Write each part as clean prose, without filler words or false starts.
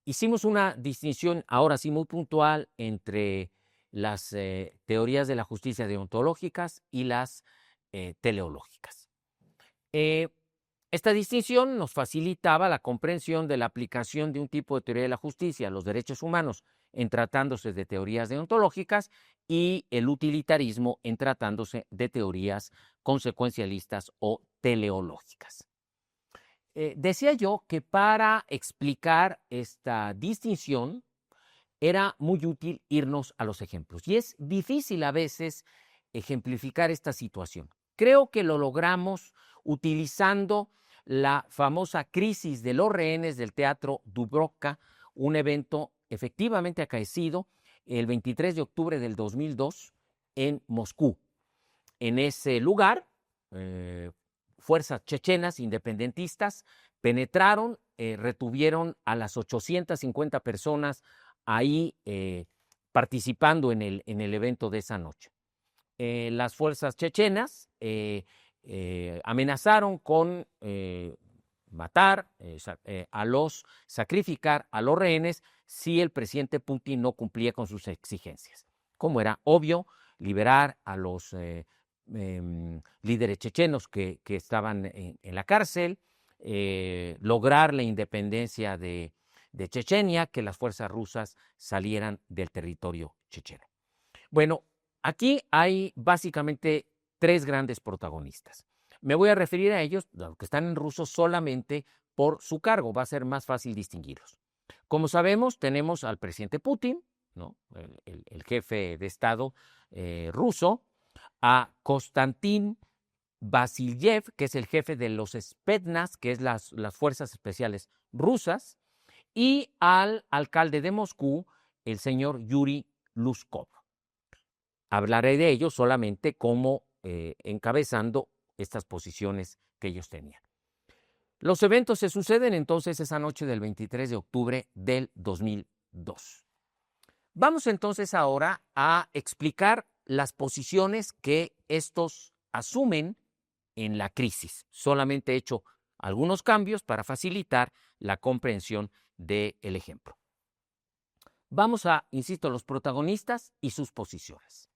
Hicimos una distinción ahora sí muy puntual entre las teorías de la justicia deontológicas y las teleológicas. Eh, Esta distinción nos facilitaba la comprensión de la aplicación de un tipo de teoría de la justicia a los derechos humanos en tratándose de teorías deontológicas y el utilitarismo en tratándose de teorías consecuencialistas o teleológicas. Decía yo que para explicar esta distinción era muy útil irnos a los ejemplos y es difícil a veces ejemplificar esta situación. Creo que lo logramos utilizando la famosa crisis de los rehenes del Teatro Dubrovka, un evento efectivamente acaecido el 23 de octubre del 2002 en Moscú. En ese lugar, fuerzas chechenas independentistas penetraron, retuvieron a las 850 personas ahí participando en el evento de esa noche. Las fuerzas chechenas amenazaron con matar, sacrificar a los rehenes si el presidente Putin no cumplía con sus exigencias. Como era obvio, liberar a los líderes chechenos que estaban en la cárcel, lograr la independencia de Chechenia, que las fuerzas rusas salieran del territorio checheno. Bueno, aquí hay básicamente tres grandes protagonistas. Me voy a referir a ellos, los que están en ruso, solamente por su cargo. Va a ser más fácil distinguirlos. Como sabemos, tenemos al presidente Putin, ¿no? el jefe de Estado ruso, a Konstantin Vasilyev, que es el jefe de los Spetsnaz, que es las fuerzas especiales rusas, y al alcalde de Moscú, el señor Yuri Luskov. Hablaré de ellos solamente como encabezando estas posiciones que ellos tenían. Los eventos se suceden entonces esa noche del 23 de octubre del 2002. Vamos entonces ahora a explicar las posiciones que estos asumen en la crisis. Solamente he hecho algunos cambios para facilitar la comprensión del ejemplo. Vamos a, insisto, los protagonistas y sus posiciones.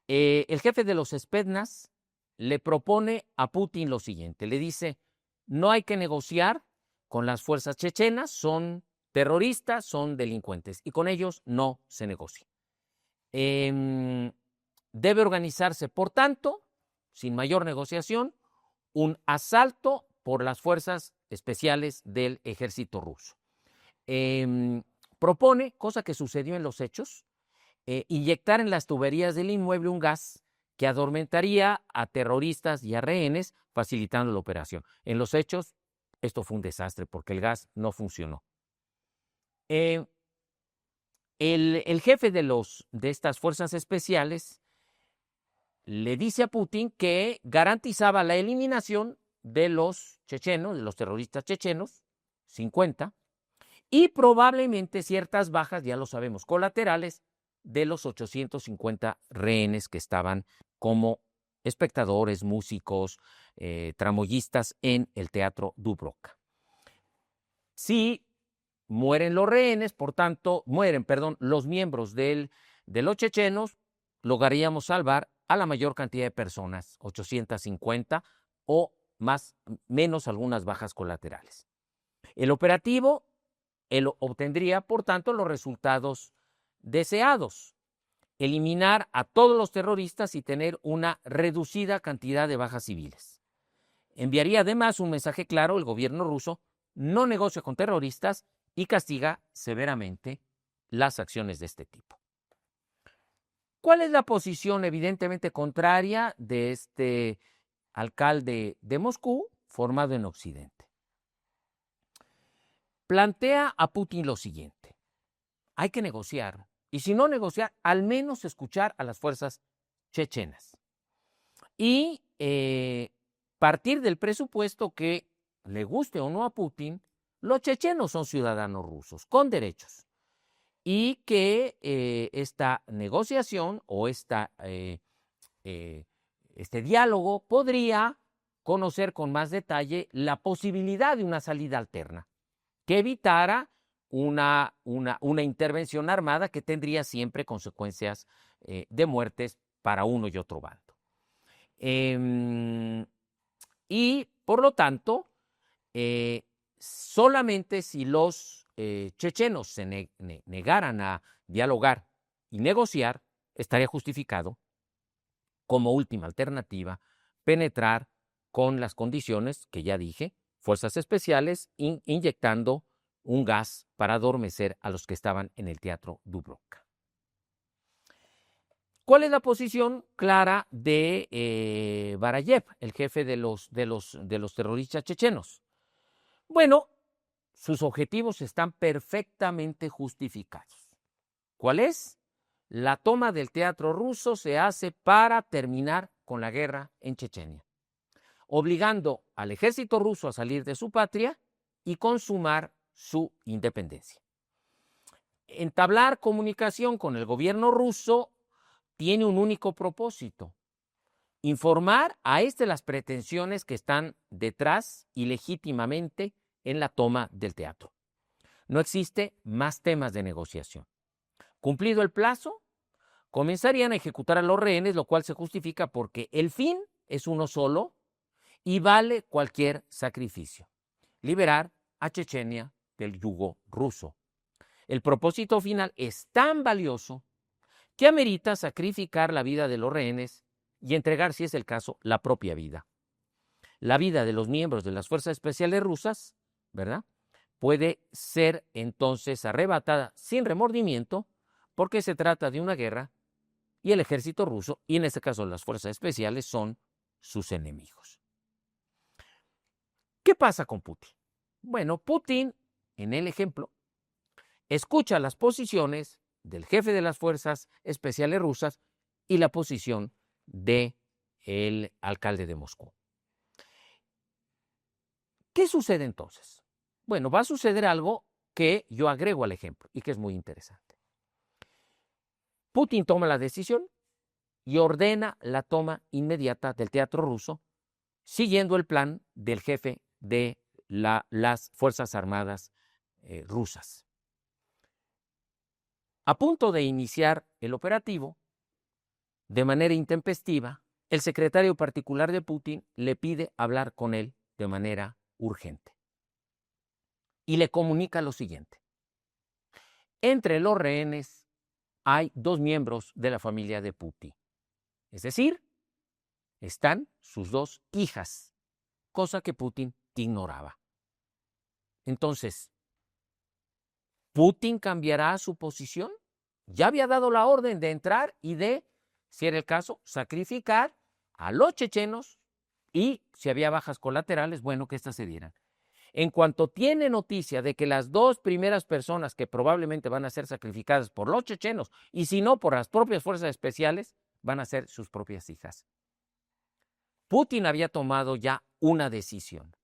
El jefe de los Spetsnaz le propone a Putin lo siguiente, le dice, no hay que negociar con las fuerzas chechenas, son terroristas, son delincuentes, y con ellos no se negocia. Debe organizarse, por tanto, sin mayor negociación, un asalto por las fuerzas especiales del ejército ruso. Propone, cosa que sucedió en los hechos, inyectar en las tuberías del inmueble un gas que adormentaría a terroristas y a rehenes, facilitando la operación. En los hechos, esto fue un desastre porque el gas no funcionó. El jefe de estas fuerzas especiales le dice a Putin que garantizaba la eliminación de los chechenos, de los terroristas chechenos, 50, y probablemente ciertas bajas, ya lo sabemos, colaterales, de los 850 rehenes que estaban como espectadores, músicos, tramoyistas en el Teatro Dubrovka. Si mueren los rehenes, por tanto, los miembros de los chechenos, lograríamos salvar a la mayor cantidad de personas, 850 o menos algunas bajas colaterales. El operativo obtendría, por tanto, los resultados deseados, eliminar a todos los terroristas y tener una reducida cantidad de bajas civiles. Enviaría además un mensaje claro: el gobierno ruso no negocia con terroristas y castiga severamente las acciones de este tipo. ¿Cuál es la posición evidentemente contraria de este alcalde de Moscú, formado en Occidente? Plantea a Putin lo siguiente: hay que negociar, y si no negociar, al menos escuchar a las fuerzas chechenas y partir del presupuesto que, le guste o no a Putin, los chechenos son ciudadanos rusos con derechos y que esta negociación o este diálogo podría conocer con más detalle la posibilidad de una salida alterna que evitara una intervención armada que tendría siempre consecuencias de muertes para uno y otro bando. Y por lo tanto, solamente si los chechenos se negaran a dialogar y negociar, estaría justificado como última alternativa penetrar con las condiciones que ya dije, fuerzas especiales inyectando un gas para adormecer a los que estaban en el teatro Dubrovka. ¿Cuál es la posición clara de Barayev, el jefe de los terroristas chechenos? Bueno, sus objetivos están perfectamente justificados. ¿Cuál es? La toma del teatro ruso se hace para terminar con la guerra en Chechenia, obligando al ejército ruso a salir de su patria y consumar su independencia. Entablar comunicación con el gobierno ruso tiene un único propósito: informar a las pretensiones que están detrás ilegítimamente en la toma del teatro. No existe más temas de negociación. Cumplido el plazo, comenzarían a ejecutar a los rehenes, lo cual se justifica porque el fin es uno solo y vale cualquier sacrificio: liberar a Chechenia del yugo ruso. El propósito final es tan valioso que amerita sacrificar la vida de los rehenes y entregar, si es el caso, la propia vida. La vida de los miembros de las fuerzas especiales rusas, ¿verdad?, puede ser entonces arrebatada sin remordimiento porque se trata de una guerra y el ejército ruso, y en este caso las fuerzas especiales, son sus enemigos. ¿Qué pasa con Putin? Bueno, Putin, en el ejemplo, escucha las posiciones del jefe de las fuerzas especiales rusas y la posición del alcalde de Moscú. ¿Qué sucede entonces? Bueno, va a suceder algo que yo agrego al ejemplo y que es muy interesante. Putin toma la decisión y ordena la toma inmediata del teatro ruso, siguiendo el plan del jefe de las Fuerzas Armadas rusas. A punto de iniciar el operativo, de manera intempestiva, el secretario particular de Putin le pide hablar con él de manera urgente y le comunica lo siguiente: entre los rehenes hay 2 miembros de la familia de Putin, es decir, están sus 2 hijas, cosa que Putin ignoraba. Entonces, ¿Putin cambiará su posición? Ya había dado la orden de entrar y de, si era el caso, sacrificar a los chechenos, y si había bajas colaterales, bueno, que éstas se dieran. En cuanto tiene noticia de que las 2 primeras personas que probablemente van a ser sacrificadas por los chechenos, y si no por las propias fuerzas especiales, van a ser sus propias hijas. Putin había tomado ya una decisión.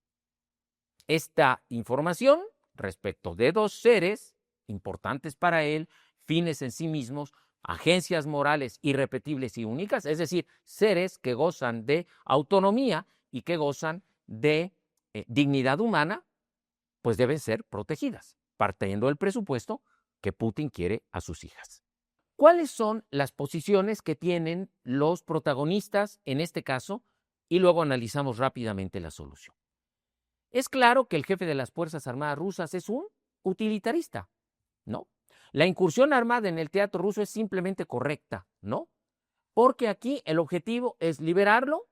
Esta información respecto de 2 seres importantes para él, fines en sí mismos, agencias morales irrepetibles y únicas, es decir, seres que gozan de autonomía y que gozan de dignidad humana, pues deben ser protegidas, partiendo del presupuesto que Putin quiere a sus hijas. ¿Cuáles son las posiciones que tienen los protagonistas en este caso? Y luego analizamos rápidamente la solución. Es claro que el jefe de las Fuerzas Armadas rusas es un utilitarista, ¿no? La incursión armada en el teatro ruso es simplemente correcta, ¿no? Porque aquí el objetivo es liberarlo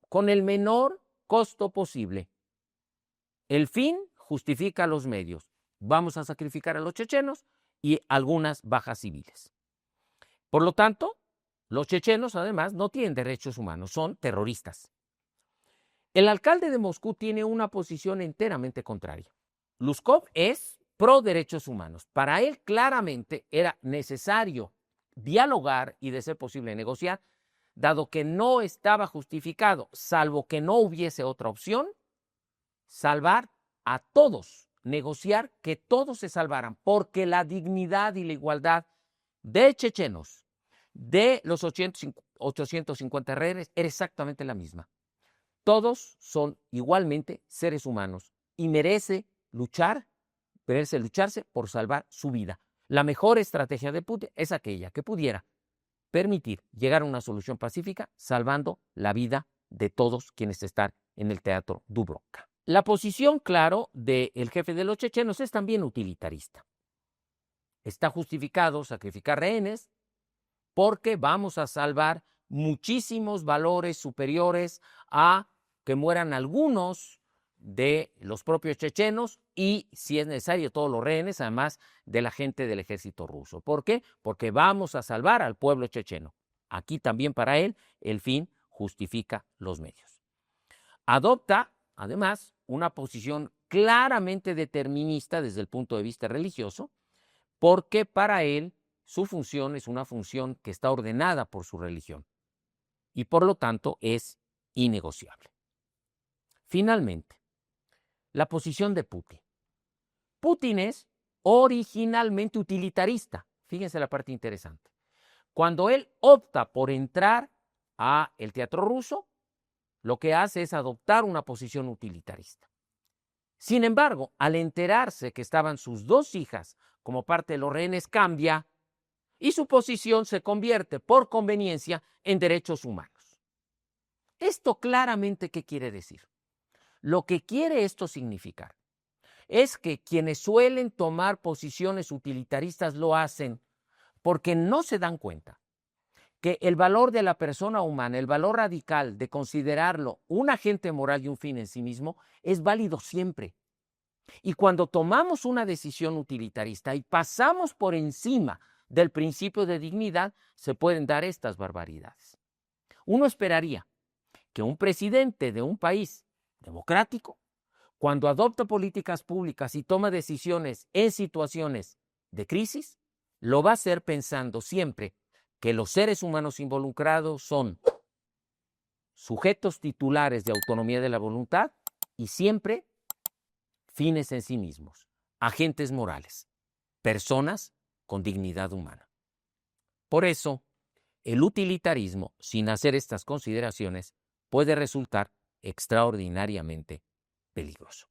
con el menor costo posible. El fin justifica los medios. Vamos a sacrificar a los chechenos y algunas bajas civiles. Por lo tanto, los chechenos además no tienen derechos humanos, son terroristas. El alcalde de Moscú tiene una posición enteramente contraria. Luskov es pro derechos humanos. Para él claramente era necesario dialogar y, de ser posible, negociar, dado que no estaba justificado, salvo que no hubiese otra opción, salvar a todos, negociar que todos se salvaran, porque la dignidad y la igualdad de chechenos, de los 850 rehenes, era exactamente la misma. Todos son igualmente seres humanos y merece luchar poderse lucharse por salvar su vida. La mejor estrategia de Putin es aquella que pudiera permitir llegar a una solución pacífica salvando la vida de todos quienes están en el teatro Dubrovka. La posición, claro, del jefe de los chechenos es también utilitarista. Está justificado sacrificar rehenes porque vamos a salvar muchísimos valores superiores a que mueran algunos de los propios chechenos y, si es necesario, todos los rehenes, además de la gente del ejército ruso. ¿Por qué? Porque vamos a salvar al pueblo checheno. Aquí también para él el fin justifica los medios. Adopta, además, una posición claramente determinista desde el punto de vista religioso, porque para él su función es una función que está ordenada por su religión y por lo tanto es innegociable. Finalmente, la posición de Putin. Putin es originalmente utilitarista. Fíjense la parte interesante. Cuando él opta por entrar a el teatro ruso, lo que hace es adoptar una posición utilitarista. Sin embargo, al enterarse que estaban sus dos hijas como parte de los rehenes, cambia y su posición se convierte por conveniencia en derechos humanos. ¿Esto claramente qué quiere decir? Lo que quiere esto significar es que quienes suelen tomar posiciones utilitaristas lo hacen porque no se dan cuenta que el valor de la persona humana, el valor radical de considerarlo un agente moral y un fin en sí mismo, es válido siempre. Y cuando tomamos una decisión utilitarista y pasamos por encima del principio de dignidad, se pueden dar estas barbaridades. Uno esperaría que un presidente de un país democrático, cuando adopta políticas públicas y toma decisiones en situaciones de crisis, lo va a hacer pensando siempre que los seres humanos involucrados son sujetos titulares de autonomía de la voluntad y siempre fines en sí mismos, agentes morales, personas con dignidad humana. Por eso, el utilitarismo, sin hacer estas consideraciones, puede resultar extraordinariamente peligroso.